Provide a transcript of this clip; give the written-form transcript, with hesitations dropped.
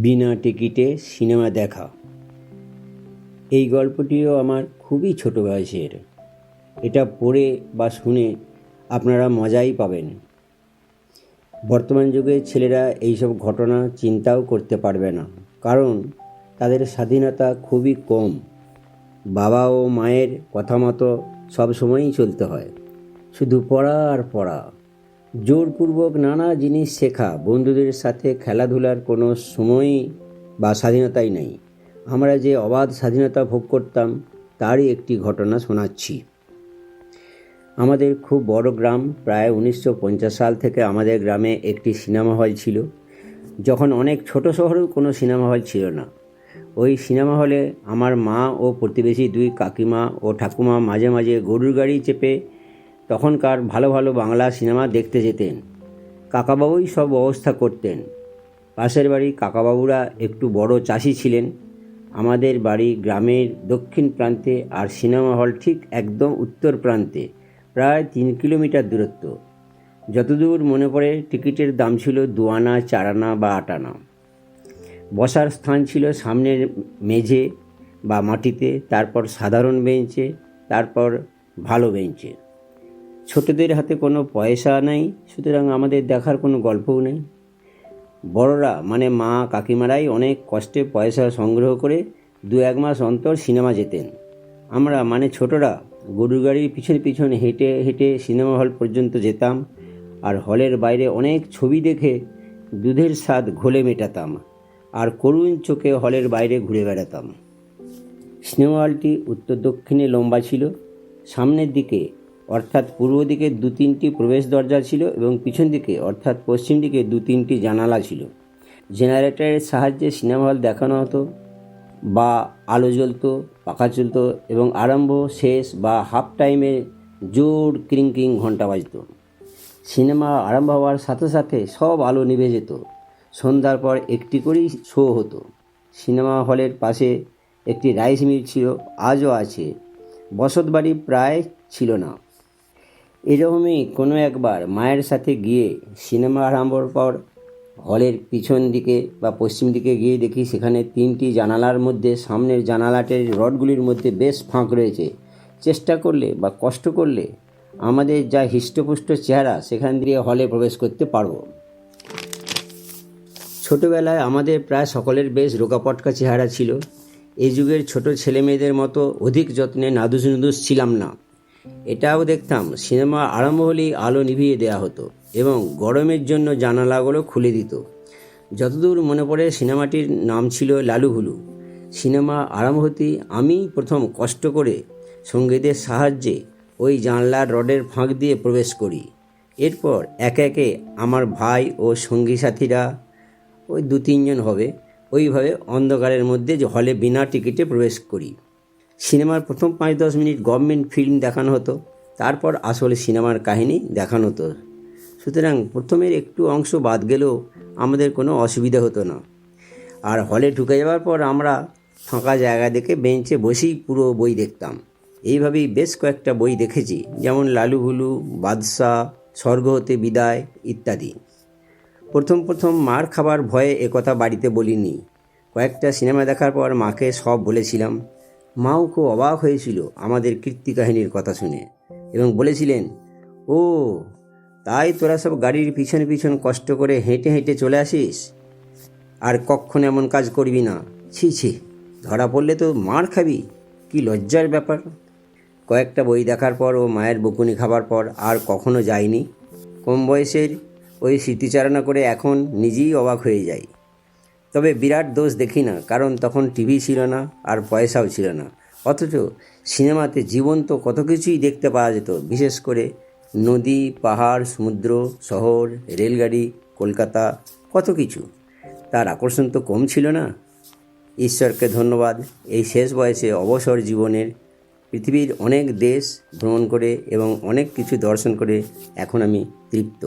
বিনা টিকিটে সিনেমা দেখা। এই গল্পটিও আমার খুবই ছোট বয়সের। এটা পড়ে বা শুনে আপনারা মজাই পাবেন। বর্তমান যুগে ছেলেরা এইসব ঘটনা চিন্তাও করতে পারবে না, কারণ তাদের স্বাধীনতা খুবই কম। বাবা ও মায়ের কথা মতো সবসময়ই চলতে হয়, শুধু পড়া আর পড়া। জোরপূর্বক নানা জিনিস শেখা, বন্ধুদের সাথে খেলাধুলার কোনো সময়ই বা স্বাধীনতাই নেই। আমরা যে অবাধ স্বাধীনতা ভোগ করতাম তারই একটি ঘটনা শোনাচ্ছি। আমাদের খুব বড় গ্রাম। প্রায় 1950 সাল থেকে আমাদের গ্রামে একটি সিনেমা হল ছিল, যখন অনেক ছোট শহরেও কোনো সিনেমা হল ছিল না। ওই সিনেমা হলে আমার মা ও প্রতিবেশী দুই কাকিমা ও ঠাকুমা মাঝে মাঝে গরুর গাড়ি চেপে তখনকার ভালো ভালো বাংলা সিনেমা দেখতে যেতেন। কাকাবাবুই সব ব্যবস্থা করতেন। পাশের বাড়ির কাকাবাবুরা একটু বড় চাষি ছিলেন। আমাদের বাড়ি গ্রামের দক্ষিণ প্রান্তে, আর সিনেমা হল ঠিক একদম উত্তর প্রান্তে, প্রায় 3 কিলোমিটার দূরত্ব। যতদূর মনে পড়ে টিকিটের দাম ছিল 2 আনা, 4 আনা বা 8 আনা। বসার স্থান ছিল সামনের মেঝে বা মাটিতে, তারপর সাধারণ বেঞ্চে, তারপর ভালো বেঞ্চে। ছোটদের হাতে কোনো পয়সা নেই, সুতরাং আমাদের দেখার কোনো গল্পও নেই। বড়রা মানে মা কাকিমারাই অনেক কষ্টে পয়সা সংগ্রহ করে 2-1 মাস অন্তর সিনেমা যেতেন। আমরা মানে ছোটরা গরুর গাড়ির পিছন পিছন হেঁটে হেঁটে সিনেমা হল পর্যন্ত যেতাম, আর হলের বাইরে অনেক ছবি দেখে দুধের স্বাদ ঘোলে মেটাতাম, আর করুণ চোখে হলের বাইরে ঘুরে বেড়াতাম। সিনেমা হলটি উত্তর দক্ষিণে লম্বা ছিল। সামনের দিকে অর্থাৎ পূর্ব দিকে 2-3টি প্রবেশ দরজা ছিল এবং পিছন দিকে অর্থাৎ পশ্চিম দিকে 2-3টি জানালা ছিল। জেনারেটরের সাহায্যে সিনেমা হল দেখানো হতো, বা আলো জ্বলতো, পাখা চলতো এবং আরম্ভ, শেষ বা হাফ টাইমে জোর ক্রিং ক্রিং ঘন্টা বাজত। সিনেমা আরম্ভ হওয়ার সাথে সাথে সব আলো নিভে যেত। সন্ধ্যার পর একটি করেই শো হতো। সিনেমা হলের পাশে একটি রাইস মিল ছিল, আজও আছে। বসতবাড়ি প্রায় ছিল না। এরকমই কোনো একবার মায়ের সাথে গিয়ে সিনেমা আরম্ভর পর হলের পিছন দিকে বা পশ্চিম দিকে গিয়ে দেখি সেখানে 3টি জানালার মধ্যে সামনের জানালাটির রডগুলির মধ্যে বেশ ফাঁক রয়েছে। চেষ্টা করলে বা কষ্ট করলে আমাদের যা হৃষ্টপুষ্ট চেহারা সেখান দিয়ে হলে প্রবেশ করতে পারবো। ছোটোবেলায় আমাদের প্রায় সকলের বেশ রোগাপটকা চেহারা ছিল। এই যুগের ছোট ছেলেমেয়েদের মতো অধিক যত্নে নাদুস নুদুস ছিলাম না। এটাও দেখতাম, সিনেমা আরম্ভ হলেই আলো নিভিয়ে দেওয়া হতো এবং গরমের জন্য জানালাগুলো খুলে দিত। যতদূর মনে পড়ে সিনেমাটির নাম ছিল লালু হুলু। সিনেমা আরম্ভ হতেই আমি প্রথম কষ্ট করে সঙ্গীদের সাহায্যে ওই জানলার রডের ফাঁক দিয়ে প্রবেশ করি। এরপর একে একে আমার ভাই ও সঙ্গী সাথীরা, ওই 2-3 জন হবে, ওইভাবে অন্ধকারের মধ্যে হলে বিনা টিকিটে প্রবেশ করি। সিনেমার প্রথম 5-10 মিনিট গভর্নমেন্ট ফিল্ম দেখানো হতো, তারপর আসলে সিনেমার কাহিনী দেখানো হতো। সুতরাং প্রথমের একটু অংশ বাদ গেলেও আমাদের কোনো অসুবিধা হতো না। আর হলে ঢুকে যাওয়ার পর আমরা ফাঁকা জায়গা দেখে বেঞ্চে বসেই পুরো বই দেখতাম। এইভাবেই বেশ কয়েকটা বই দেখেছি, যেমন লালু হুলু, বাদশা, স্বর্গ হতে বিদায় ইত্যাদি। প্রথম মার খাবার ভয়ে একথা বাড়িতে বলিনি। কয়েকটা সিনেমা দেখার পর মাকে সব বলেছিলাম। মাও খুব অবাক হয়েছিল আমাদের কীর্তি কাহিনীর কথা শুনে এবং বলেছিলেন, ও তাই তোরা সব গাড়ির পিছন পিছন কষ্ট করে হেঁটে হেঁটে চলে আসিস, আর কখনো এমন কাজ করবি না। ছি ছি, ধরা পড়লে তো মার খাবি, কি লজ্জার ব্যাপার। কয়েকটা বই দেখার পর ও মায়ের বকুনি খাবার পর আর কখনো যাইনি। কম বয়সের ওই স্মৃতিচারণা করে এখন নিজেই অবাক হয়ে যাই। তবে বিরাট দোষ দেখি না, কারণ তখন টিভি ছিল না আর পয়সাও ছিল না। অথচ সিনেমাতে জীবন্ত কত কিছুই দেখতে পাওয়া যেত, বিশেষ করে নদী, পাহাড়, সমুদ্র, শহর, রেলগাড়ি, কলকাতা, কত কিছু। তার আকর্ষণ তো কম ছিল না। ঈশ্বরকে ধন্যবাদ, এই শেষ বয়সে অবসর জীবনের পৃথিবীর অনেক দেশ ভ্রমণ করে এবং অনেক কিছু দর্শন করে এখন আমি তৃপ্ত।